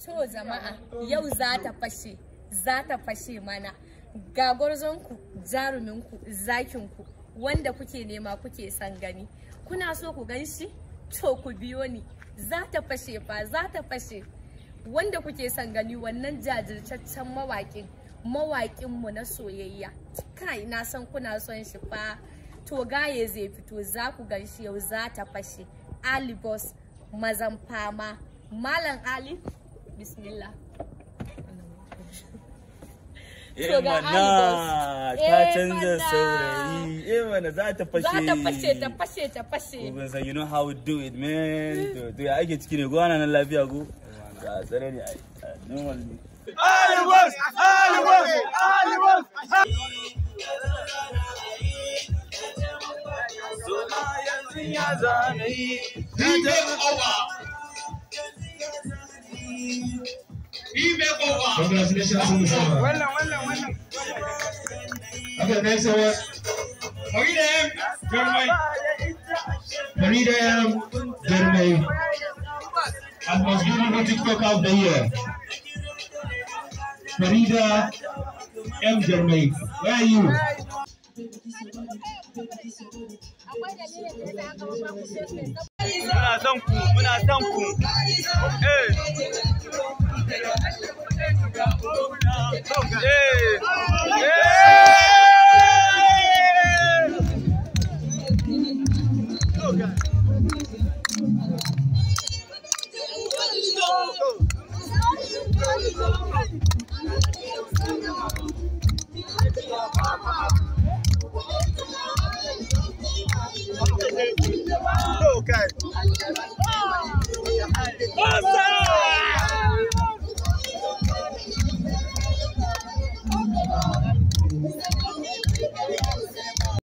To jama'a yau za ta fashe mana ga gwarzonku jaruminku zakinku wanda kuke nema kuke san gani. Kuna so ku gan shi? To ku biyo ni, za ta fashe fa, za ta fashe. Wanda kuke san gani wannan jajirtaccen mawaƙinmu na soyayya. Kai na san kuna son shi fa. To gaye zai fito, za ku gan shi yau, za ta fashe. Ali Boss mazan fama. Malam Ali, bismillah. Mana ta canza saurayi. Mana za ta fashe. Ta fashe. You know how we do it, man. To ya ake ciki ne, gwana nan lafiya go. Ga tsare ne ai. Normal ne. Ali Boss! Ali Boss! Ali Boss! Zuma yanzu ya zanayi. Congratulations, Musa. Okay, next one. Farida M. Jermay. As most beautiful TikTok of the year. Farida M. Jermay. Where are you? Muna son ku.